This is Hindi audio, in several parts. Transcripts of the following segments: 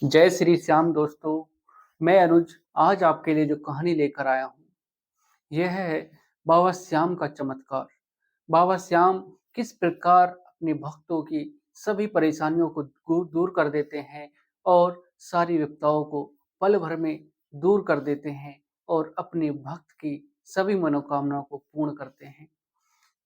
जय श्री श्याम दोस्तों, मैं अनुज आज आपके लिए जो कहानी लेकर आया हूँ, यह है बाबा श्याम का चमत्कार। बाबा श्याम किस प्रकार अपने भक्तों की सभी परेशानियों को दूर कर देते हैं और सारी विपदाओं को पल भर में दूर कर देते हैं और अपने भक्त की सभी मनोकामनाओं को पूर्ण करते हैं।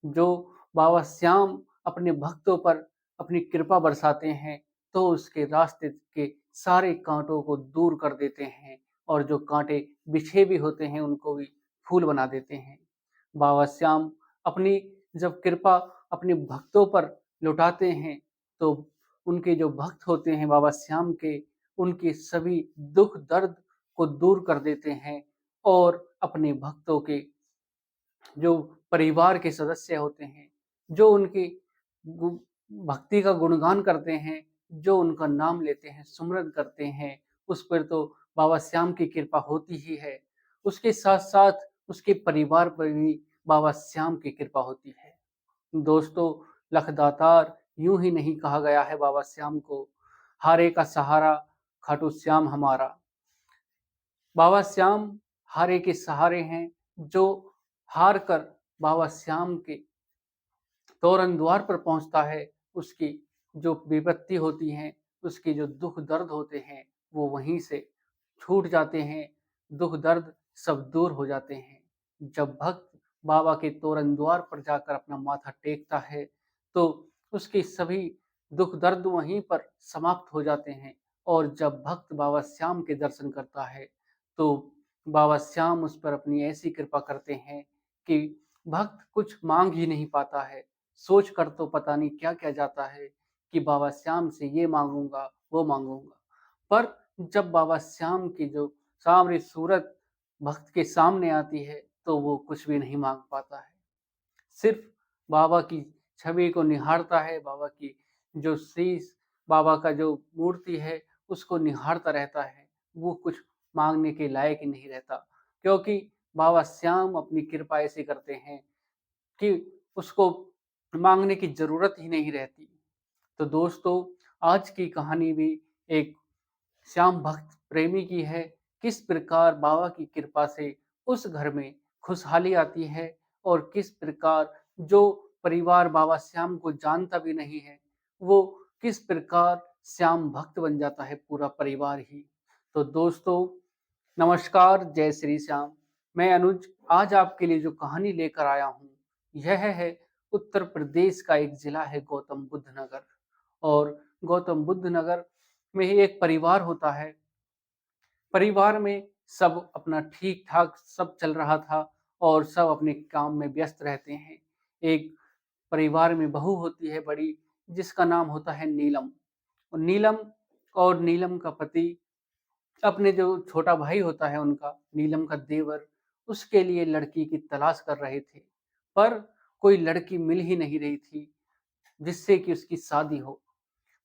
जो बाबा श्याम अपने भक्तों पर अपनी कृपा बरसाते हैं, तो उसके रास्ते के सारे कांटों को दूर कर देते हैं और जो कांटे बिछे भी होते हैं, उनको भी फूल बना देते हैं। बाबा श्याम अपनी जब कृपा अपने भक्तों पर लुटाते हैं, तो उनके जो भक्त होते हैं बाबा श्याम के, उनके सभी दुख दर्द को दूर कर देते हैं और अपने भक्तों के जो परिवार के सदस्य होते हैं, जो उनकी गु भक्ति का गुणगान करते हैं, जो उनका नाम लेते हैं, सुमिरन करते हैं, उस पर तो बाबा श्याम की कृपा होती ही है। उसके साथ-साथ उसके परिवार पर भी बाबा श्याम की कृपा होती है। दोस्तों, लखदातार यूँ ही नहीं कहा गया है बाबा श्याम को, हारे का सहारा खाटू श्याम हमारा। बाबा श्याम हारे के सहारे हैं, जो हार कर बाबा श्याम के तोरण द्वार पर पहुंचता है, उसकी जो विपत्ति होती है, उसके जो दुख दर्द होते हैं, वो वहीं से छूट जाते हैं, दुख दर्द सब दूर हो जाते हैं। जब भक्त बाबा के तोरण द्वार पर जाकर अपना माथा टेकता है, तो उसके सभी दुख दर्द वहीं पर समाप्त हो जाते हैं और जब भक्त बाबा श्याम के दर्शन करता है, तो बाबा श्याम उस पर अपनी ऐसी कृपा करते हैं कि भक्त कुछ मांग ही नहीं पाता है। सोच कर तो पता नहीं क्या-क्या जाता है कि बाबा श्याम से ये माँगूँगा, वो माँगूँगा। पर जब बाबा श्याम की जो सामरी सूरत भक्त के सामने आती है, तो वो कुछ भी नहीं माँग पाता है। सिर्फ़ बाबा की छवि को निहारता है, बाबा की जो शीश, बाबा का जो मूर्ति है, उसको निहारता रहता है। वो कुछ माँगने के लायक ही नहीं रहता, क्योंकि बाबा श्याम अपनी कृपा ऐसी करते हैं कि उसको माँगने की ज़रूरत ही नहीं रहती। तो दोस्तों, आज की कहानी भी एक श्याम भक्त प्रेमी की है। किस प्रकार बाबा की कृपा से उस घर में खुशहाली आती है और किस प्रकार जो परिवार बाबा श्याम को जानता भी नहीं है, वो किस प्रकार श्याम भक्त बन जाता है पूरा परिवार ही। तो दोस्तों, नमस्कार, जय श्री श्याम। मैं अनुज आज आपके लिए जो कहानी लेकर आया हूँ, यह है उत्तर प्रदेश का एक ज़िला है गौतम बुद्ध नगर। और गौतम बुद्ध नगर में ही एक परिवार होता है। परिवार में सब अपना ठीक-ठाक सब चल रहा था और सब अपने काम में व्यस्त रहते हैं। एक परिवार में बहू होती है बड़ी, जिसका नाम होता है नीलम। और नीलम का पति अपने जो छोटा भाई होता है उनका, नीलम का देवर, उसके लिए लड़की की तलाश कर रहे थे। पर कोई लड़की मिल ही नहीं रही थी, जिससे कि उसकी शादी हो।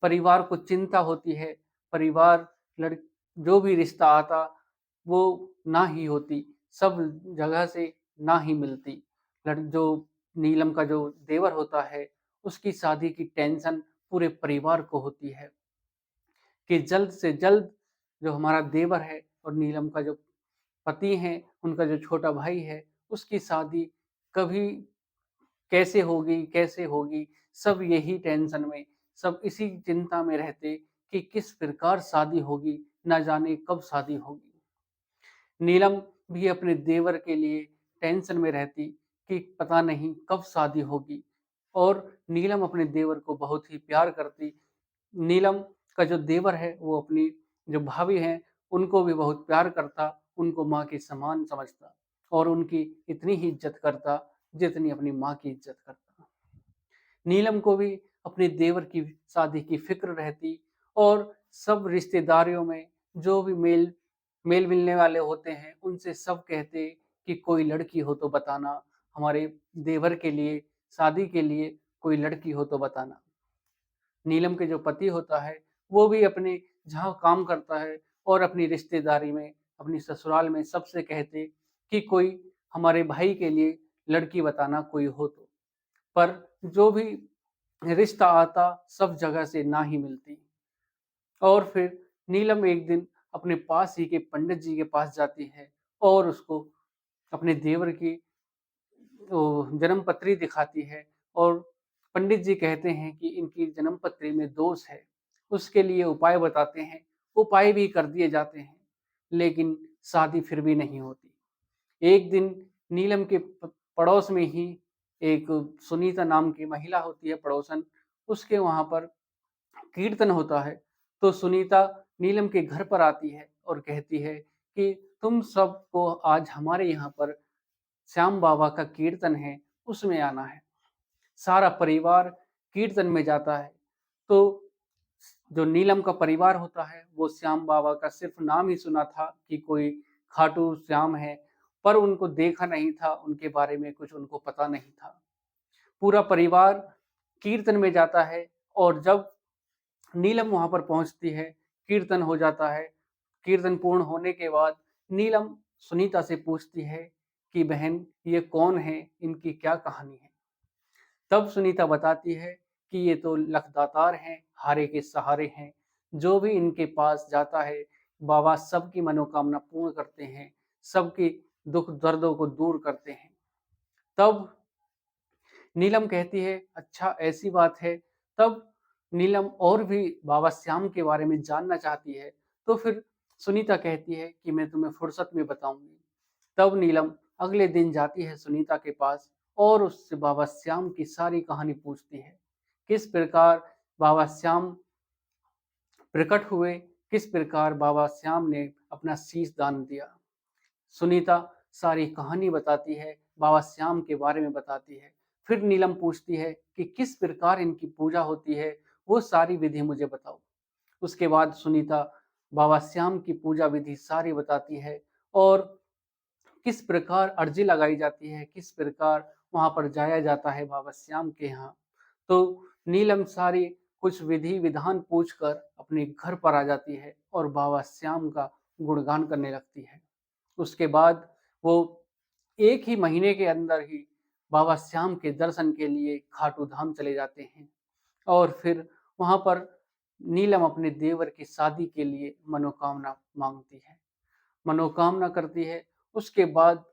परिवार को चिंता होती है, परिवार लड़ जो भी रिश्ता आता, वो ना ही होती, सब जगह से ना ही मिलती। जो नीलम का जो देवर होता है, उसकी शादी की टेंशन पूरे परिवार को होती है कि जल्द से जल्द जो हमारा देवर है और नीलम का जो पति हैं, उनका जो छोटा भाई है, उसकी शादी कभी कैसे होगी? सब यही टेंशन में, सब इसी चिंता में रहते कि किस प्रकार शादी होगी, ना जाने कब शादी होगी। नीलम भी अपने देवर के लिए टेंशन में रहती कि पता नहीं कब शादी होगी और नीलम अपने देवर को बहुत ही प्यार करती। नीलम का जो देवर है, वो अपनी जो भाभी हैं, उनको भी बहुत प्यार करता, उनको माँ के समान समझता और उनकी इतनी ही इज़्ज़त करता, जितनी अपनी माँ की इज़्ज़त करता। नीलम को भी अपने देवर की शादी की फ़िक्र रहती और सब रिश्तेदारियों में जो भी मेल मिलने वाले होते हैं, उनसे सब कहते कि कोई लड़की हो तो बताना, हमारे देवर के लिए, शादी के लिए कोई लड़की हो तो बताना। नीलम के जो पति होता है, वो भी अपने जहाँ काम करता है और अपनी रिश्तेदारी में, अपनी ससुराल में सबसे कहते कि कोई हमारे भाई के लिए लड़की बताना कोई हो तो। पर जो भी रिश्ता आता, सब जगह से ना ही मिलती। और फिर नीलम एक दिन अपने पास ही के पंडित जी के पास जाती है और उसको अपने देवर की जन्म पत्री दिखाती है और पंडित जी कहते हैं कि इनकी जन्म पत्री में दोष है। उसके लिए उपाय बताते हैं, उपाय भी कर दिए जाते हैं, लेकिन शादी फिर भी नहीं होती। एक दिन नीलम के पड़ोस में ही एक सुनीता नाम की महिला होती है पड़ोसन, उसके वहाँ पर कीर्तन होता है। तो सुनीता नीलम के घर पर आती है और कहती है कि तुम सबको आज हमारे यहाँ पर श्याम बाबा का कीर्तन है, उसमें आना है। सारा परिवार कीर्तन में जाता है। तो जो नीलम का परिवार होता है वो श्याम बाबा का सिर्फ नाम ही सुना था कि कोई खाटू श्याम है, पर उनको देखा नहीं था, उनके बारे में कुछ उनको पता नहीं था। पूरा परिवार कीर्तन में जाता है और जब नीलम वहां पर पहुंचती है, कीर्तन हो जाता है। कीर्तन पूर्ण होने के बाद नीलम सुनीता से पूछती है कि बहन ये कौन है, इनकी क्या कहानी है। तब सुनीता बताती है कि ये तो लखदातार हैं, हारे के सहारे हैं, जो भी इनके पास जाता है बाबा सबकी मनोकामना पूर्ण करते हैं, सबकी दुख दर्दों को दूर करते हैं। तब नीलम कहती है अच्छा ऐसी बात है। तब नीलम और भी बाबा श्याम के बारे में जानना चाहती है। तो फिर सुनीता कहती है कि मैं तुम्हें फुर्सत में बताऊंगी। तब नीलम अगले दिन जाती है सुनीता के पास और उससे बाबा श्याम की सारी कहानी पूछती है। किस प्रकार बाबा श्याम प्रकट हुए, किस प्रकार बाबा श्याम ने अपना शीश दान दिया। सुनीता सारी कहानी बताती है, बाबा श्याम के बारे में बताती है। फिर नीलम पूछती है कि किस प्रकार इनकी पूजा होती है, वो सारी विधि मुझे बताओ। उसके बाद सुनीता बाबा श्याम की पूजा विधि सारी बताती है और किस प्रकार अर्जी लगाई जाती है, किस प्रकार वहां पर जाया जाता है बाबा श्याम के यहाँ। तो नीलम सारी कुछ विधि विधान पूछकर अपने घर पर आ जाती है और बाबा श्याम का गुणगान करने लगती है। उसके बाद वो एक ही महीने के अंदर ही बाबा श्याम के दर्शन के लिए खाटू धाम चले जाते हैं और फिर वहां पर नीलम अपने देवर की शादी के लिए मनोकामना मांगती है, मनोकामना करती है। उसके बाद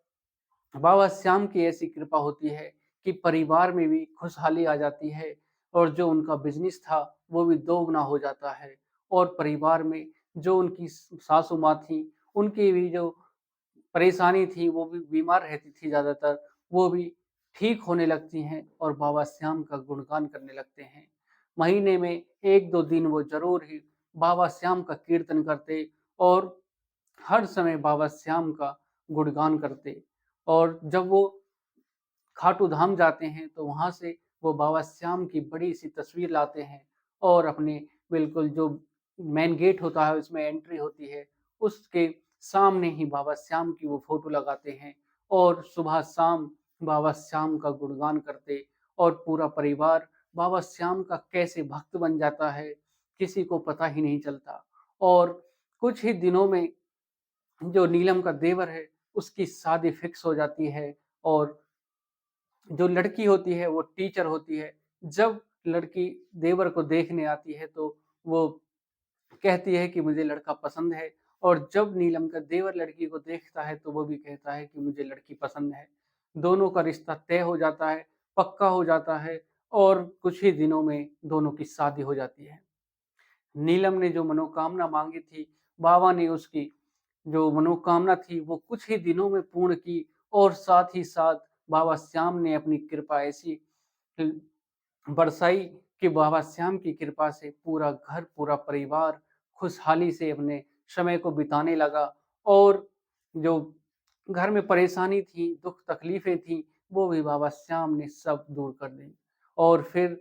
बाबा श्याम की ऐसी कृपा होती है कि परिवार में भी खुशहाली आ जाती है और जो उनका बिजनेस था वो भी दोगुना हो जाता है और परिवार में जो उनकी सासू माँ थी, उनकी भी जो परेशानी थी, वो भी बीमार रहती थी ज़्यादातर, वो भी ठीक होने लगती हैं और बाबा श्याम का गुणगान करने लगते हैं। महीने में 1-2 दिन वो ज़रूर ही बाबा श्याम का कीर्तन करते और हर समय बाबा श्याम का गुणगान करते। और जब वो खाटू धाम जाते हैं तो वहाँ से वो बाबा श्याम की बड़ी-सी तस्वीर लाते हैं और अपने बिल्कुल जो मेन गेट होता है उसमें एंट्री होती है, उसके सामने ही बाबा श्याम की वो फ़ोटो लगाते हैं और सुबह-शाम बाबा श्याम का गुणगान करते और पूरा परिवार बाबा श्याम का कैसे भक्त बन जाता है, किसी को पता ही नहीं चलता। और कुछ ही दिनों में जो नीलम का देवर है, उसकी शादी फिक्स हो जाती है और जो लड़की होती है वो टीचर होती है। जब लड़की देवर को देखने आती है तो वो कहती है कि मुझे लड़का पसंद है और जब नीलम का देवर लड़की को देखता है तो वो भी कहता है कि मुझे लड़की पसंद है। दोनों का रिश्ता तय हो जाता है, पक्का हो जाता है और कुछ ही दिनों में दोनों की शादी हो जाती है। नीलम ने जो मनोकामना मांगी थी, बाबा ने उसकी जो मनोकामना थी वो कुछ ही दिनों में पूर्ण की और साथ ही साथ बाबा श्याम ने अपनी कृपा ऐसी बरसाई कि बाबा श्याम की कृपा से पूरा घर, पूरा परिवार खुशहाली से अपने समय को बिताने लगा और जो घर में परेशानी थी, दुख तकलीफें थी, वो भी बाबा श्याम ने सब दूर कर दी और फिर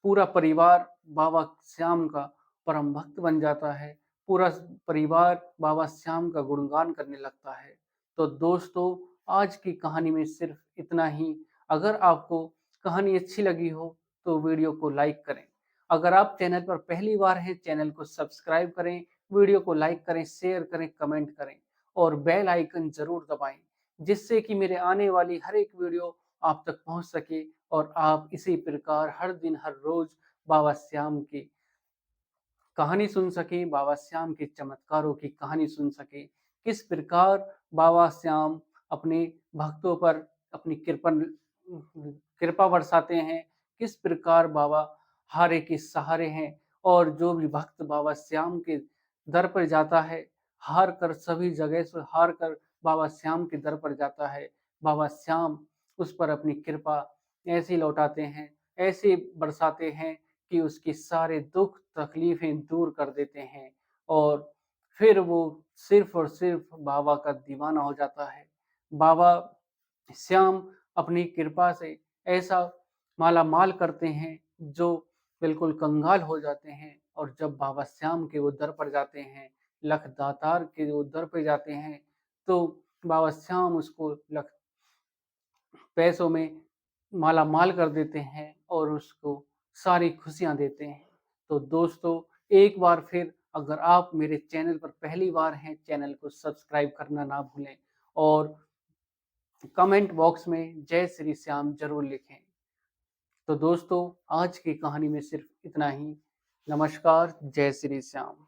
पूरा परिवार बाबा श्याम का परम भक्त बन जाता है। पूरा परिवार बाबा श्याम का गुणगान करने लगता है। तो दोस्तों, आज की कहानी में सिर्फ इतना ही। अगर आपको कहानी अच्छी लगी हो तो वीडियो को लाइक करें। अगर आप चैनल पर पहली बार हैं, चैनल को सब्सक्राइब करें, वीडियो को लाइक करें, शेयर करें, कमेंट करें और बेल आइकन ज़रूर दबाएँ, जिससे कि मेरे आने वाली हर एक वीडियो आप तक पहुँच सके और आप इसी प्रकार हर दिन, हर रोज़ बाबा श्याम की कहानी सुन सके, बाबा श्याम के चमत्कारों की कहानी सुन सके, किस प्रकार बाबा श्याम अपने भक्तों पर अपनी कृपा बरसाते हैं, किस प्रकार बाबा हारे के सहारे हैं और जो भी भक्त बाबा श्याम के दर पर जाता है, हार कर सभी जगह से हार कर बाबा श्याम के दर पर जाता है, बाबा श्याम उस पर अपनी कृपा ऐसी लौटाते हैं, ऐसे बरसाते हैं कि उसके सारे दुख तकलीफें दूर कर देते हैं और फिर वो सिर्फ और सिर्फ बाबा का दीवाना हो जाता है। बाबा श्याम अपनी कृपा से ऐसा मालामाल करते हैं जो बिल्कुल कंगाल हो जाते हैं और जब बाबा श्याम के वो दर पर जाते हैं, लख दातार के वो दर पे जाते हैं, तो बाबा श्याम उसको लख पैसों में मालामाल कर देते हैं और उसको सारी खुशियाँ देते हैं। तो दोस्तों, एक बार फिर अगर आप मेरे चैनल पर पहली बार हैं, चैनल को सब्सक्राइब करना ना भूलें और कमेंट बॉक्स में जय श्री श्याम ज़रूर लिखें। तो दोस्तों, आज की कहानी में सिर्फ इतना ही। नमस्कार, जय श्री श्याम।